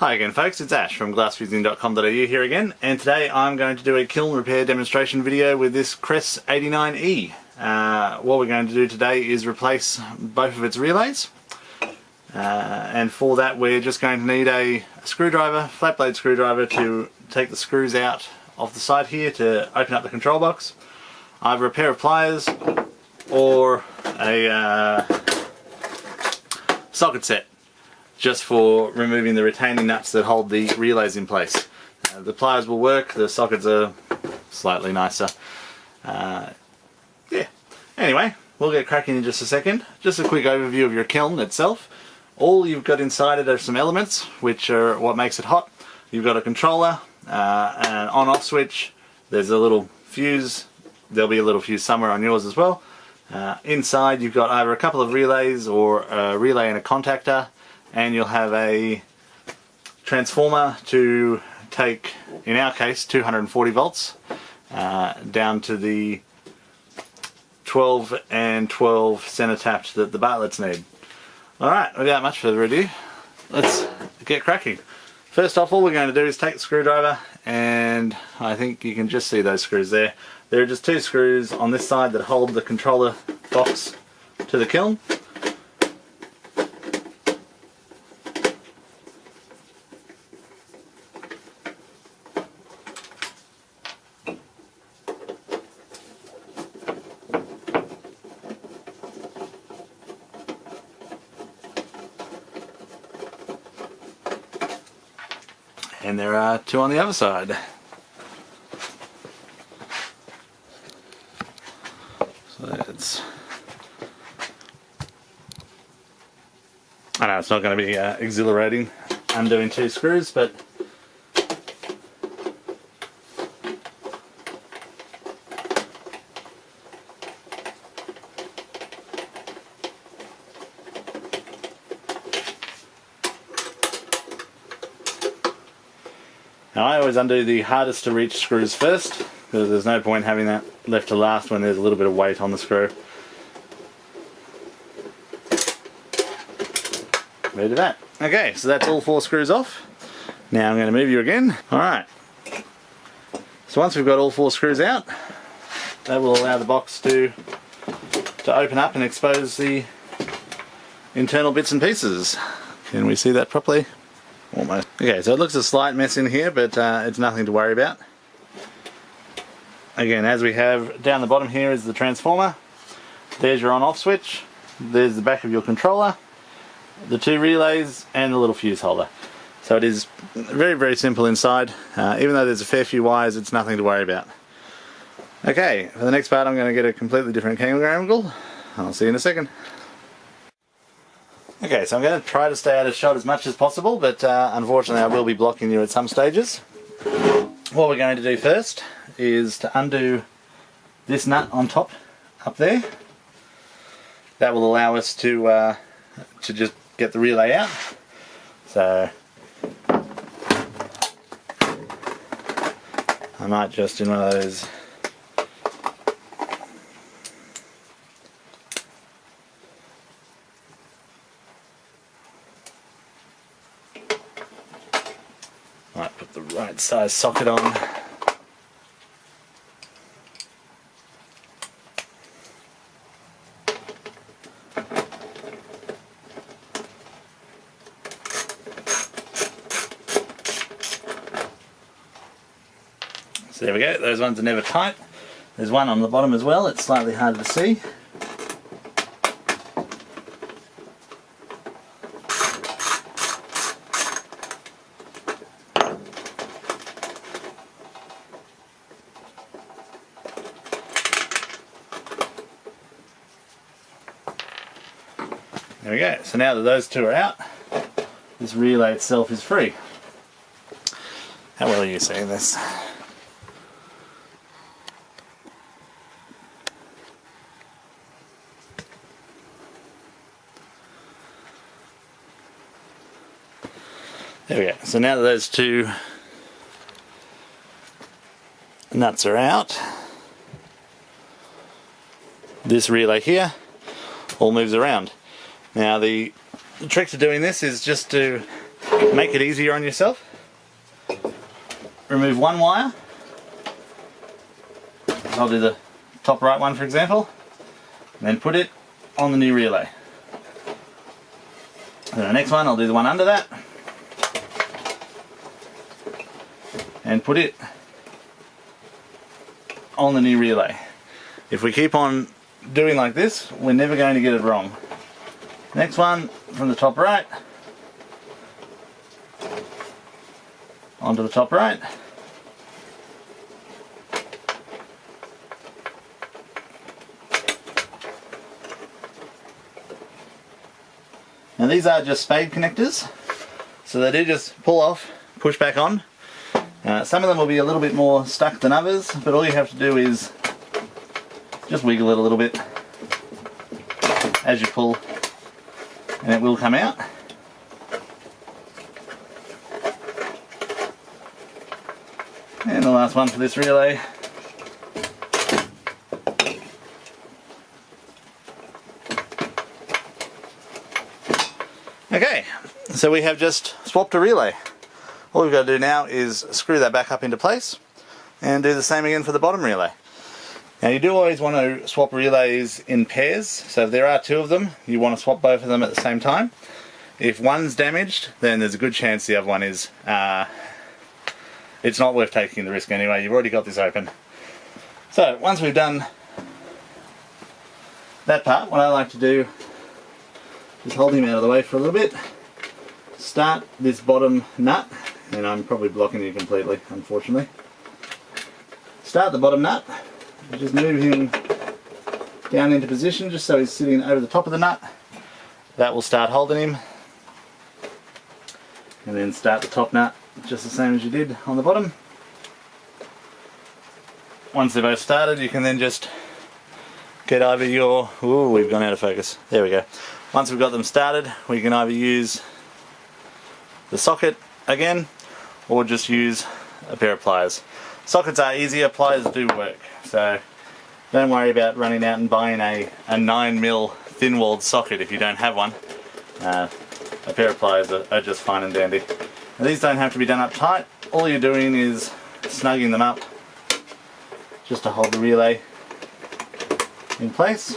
Hi again folks, it's Ash from glassfusing.com.au here again, and today I'm going to do a kiln repair demonstration video with this Crest 89E. What we're going to do today is replace both of its relays, and for that we're just going to need a screwdriver, flat blade screwdriver, to take the screws out of the side here to open up the control box, either a pair of pliers or a socket set, just for removing the retaining nuts that hold the relays in place. The pliers will work, the sockets are slightly nicer. Yeah. Anyway, we'll get cracking in just a second. Just a quick overview of your kiln itself. All you've got inside it are some elements, which are what makes it hot. You've got a controller, an on-off switch, there's a little fuse, there'll be a little fuse somewhere on yours as well. Inside you've got either a couple of relays or a relay and a contactor, and you'll have a transformer to take, in our case, 240 volts down to the 12 and 12 center tapped that the Bartletts need. Alright, without much further ado, let's get cracking. First off, all we're going to do is take the screwdriver, and I think you can just see those screws there. There are just two screws on this side that hold the controller box to the kiln. And there are two on the other side. So I know it's not going to be exhilarating undoing two screws, but now I always undo the hardest to reach screws first, because there's no point having that left to last when there's a little bit of weight on the screw. Ready to that. Okay, so that's all four screws off. Now I'm going to move you again. Alright. So once we've got all four screws out, that will allow the box to open up and expose the internal bits and pieces. Can we see that properly? Almost. Okay, so it looks a slight mess in here, but it's nothing to worry about. Again, as we have down the bottom here is the transformer. There's your on-off switch. There's the back of your controller, the two relays, and the little fuse holder. So it is very, very simple inside. Even though there's a fair few wires, it's nothing to worry about. Okay, for the next part I'm going to get a completely different camera angle. I'll see you in a second. Okay, so I'm going to try to stay out of shot as much as possible, but unfortunately I will be blocking you at some stages. What we're going to do first is to undo this nut on top, up there. That will allow us to just get the relay out. So I might just, in one of those put the right size socket on. So there we go, those ones are never tight. There's one on the bottom as well, it's slightly harder to see. There we go, so now that those two are out, this relay itself is free. How well are you seeing this? There we go, so now that those two nuts are out, this relay here all moves around. Now the trick to doing this is just to make it easier on yourself, remove one wire. I'll do the top right one for example, and then put it on the new relay. And the next one, I'll do the one under that, and put it on the new relay. If we keep on doing like this, we're never going to get it wrong. Next one, from the top right, onto the top right. Now these are just spade connectors, so they do just pull off, push back on. Some of them will be a little bit more stuck than others, but all you have to do is just wiggle it a little bit as you pull, and it will come out. And the last one for this relay. Okay, so we have just swapped a relay. All we've got to do now is screw that back up into place and do the same again for the bottom relay. Now you do always want to swap relays in pairs, so if there are two of them, you want to swap both of them at the same time. If one's damaged, then there's a good chance the other one is. It's not worth taking the risk anyway, you've already got this open. So once we've done that part, what I like to do is hold him out of the way for a little bit, start this bottom nut, and I'm probably blocking you completely, unfortunately. Start the bottom nut, just move him down into position just so he's sitting over the top of the nut. That will start holding him. And then start the top nut just the same as you did on the bottom. Once they're both started, you can then just get either your... Ooh, we've gone out of focus. There we go. Once we've got them started, we can either use the socket again, or just use a pair of pliers. Sockets are easier, pliers do work, so don't worry about running out and buying a 9mm thin-walled socket if you don't have one. A pair of pliers are just fine and dandy. Now, these don't have to be done up tight, all you're doing is snugging them up just to hold the relay in place.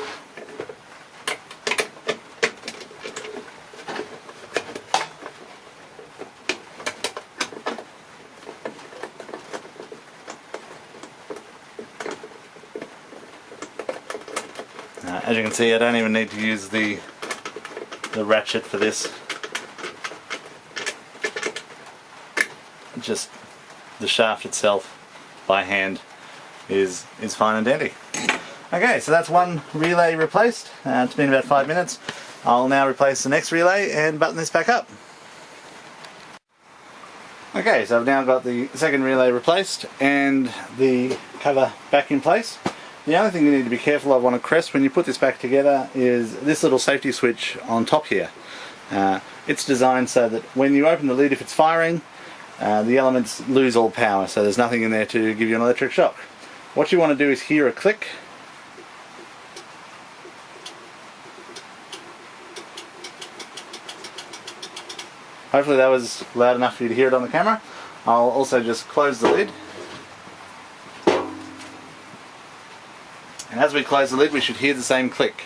As you can see, I don't even need to use the ratchet for this. Just the shaft itself by hand is fine and dandy. Okay, so that's one relay replaced. It's been about 5 minutes. I'll now replace the next relay and button this back up. Okay, so I've now got the second relay replaced and the cover back in place. The only thing you need to be careful of on a crest when you put this back together is this little safety switch on top here. It's designed so that when you open the lid, if it's firing, the elements lose all power, so there's nothing in there to give you an electric shock. What you want to do is hear a click. Hopefully that was loud enough for you to hear it on the camera. I'll also just close the lid. And as we close the lid, we should hear the same click.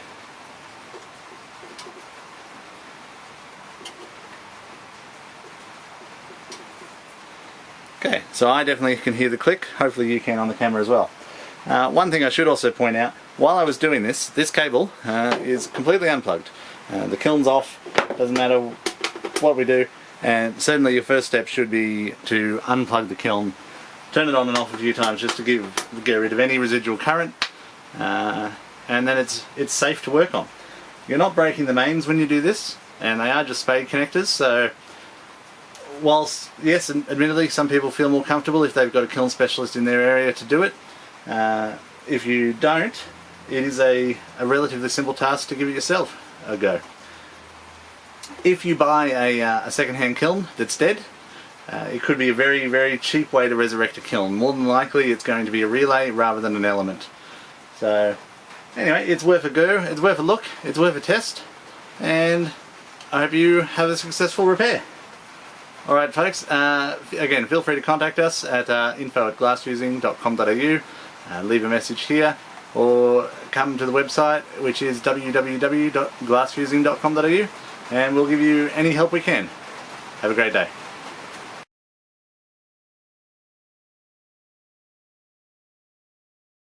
Okay, so I definitely can hear the click. Hopefully you can on the camera as well. One thing I should also point out, while I was doing this cable is completely unplugged. The kiln's off, doesn't matter what we do, and certainly your first step should be to unplug the kiln, turn it on and off a few times just to get rid of any residual current. And then it's safe to work on. You're not breaking the mains when you do this, and they are just spade connectors, so whilst, yes, admittedly some people feel more comfortable if they've got a kiln specialist in their area to do it, if you don't, it is a relatively simple task to give it yourself a go. If you buy a second-hand kiln that's dead, it could be a very, very cheap way to resurrect a kiln. More than likely it's going to be a relay rather than an element. So anyway, it's worth a go, it's worth a look, it's worth a test, and I hope you have a successful repair. Alright folks, again feel free to contact us at info@glassfusing.com.au, leave a message here or come to the website, which is www.glassfusing.com.au, and we'll give you any help we can. Have a great day.